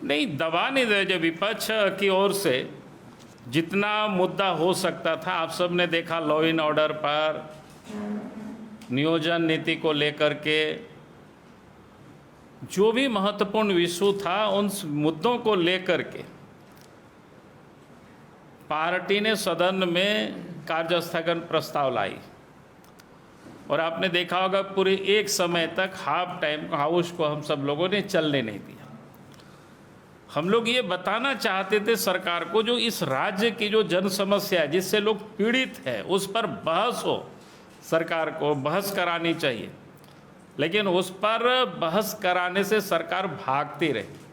नहीं, दबा नहीं रहे। जो विपक्ष की ओर से जितना मुद्दा हो सकता था, आप सब ने देखा, लॉ एंड ऑर्डर पर, नियोजन नीति को लेकर के, जो भी महत्वपूर्ण इशू था उन मुद्दों को लेकर के पार्टी ने सदन में कार्यस्थगन प्रस्ताव लाई। और आपने देखा होगा पूरे एक समय तक हाफ टाइम हाउस को हम सब लोगों ने चलने नहीं दिया। हम लोग ये बताना चाहते थे सरकार को, जो इस राज्य की जो जन समस्या है जिससे लोग पीड़ित है, उस पर बहस हो, सरकार को बहस करानी चाहिए। लेकिन उस पर बहस कराने से सरकार भागती रही।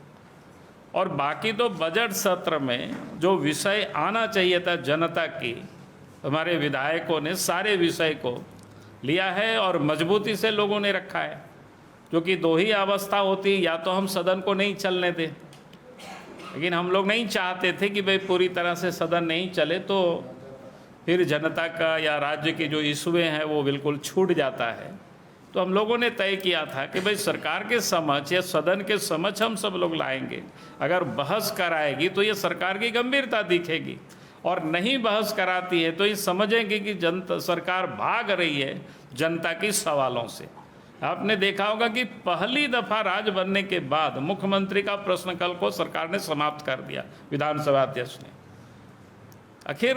और बाकी तो बजट सत्र में जो विषय आना चाहिए था जनता की, हमारे विधायकों ने सारे विषय को लिया है और मजबूती से लोगों ने रखा है। क्योंकि दो ही अवस्था होती, या तो हम सदन को नहीं चलने दें, लेकिन हम लोग नहीं चाहते थे कि भाई पूरी तरह से सदन नहीं चले तो फिर जनता का या राज्य के जो इशूए हैं वो बिल्कुल छूट जाता है। तो हम लोगों ने तय किया था कि भाई सरकार के समक्ष या सदन के समक्ष हम सब लोग लाएंगे। अगर बहस कराएगी तो ये सरकार की गंभीरता दिखेगी, और नहीं बहस कराती है तो ये समझेंगे कि जनता सरकार भाग रही है जनता की सवालों से। आपने देखा होगा कि पहली दफ़ा राज बनने के बाद मुख्यमंत्री का प्रश्नकाल को सरकार ने समाप्त कर दिया, विधानसभा अध्यक्ष ने। आखिर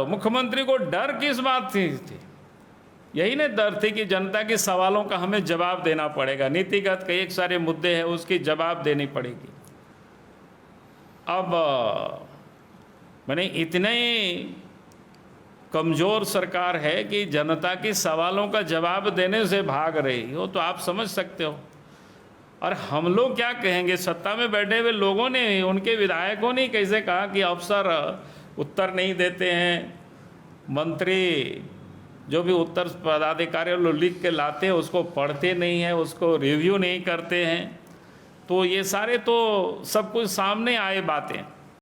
मुख्यमंत्री को डर किस बात थी? यही ना डर थी कि जनता के सवालों का हमें जवाब देना पड़ेगा, नीतिगत कई एक सारे मुद्दे हैं उसकी जवाब देनी पड़ेगी। अब मैंने इतने कमज़ोर सरकार है कि जनता के सवालों का जवाब देने से भाग रही हो, तो आप समझ सकते हो। और हम लोग क्या कहेंगे? सत्ता में बैठे हुए लोगों ने, उनके विधायकों ने कैसे कहा कि अफसर उत्तर नहीं देते हैं, मंत्री जो भी उत्तर पदाधिकारी लोग लिख के लाते हैं उसको पढ़ते नहीं हैं, उसको रिव्यू नहीं करते हैं। तो ये सारे तो सब कुछ सामने आए बातें।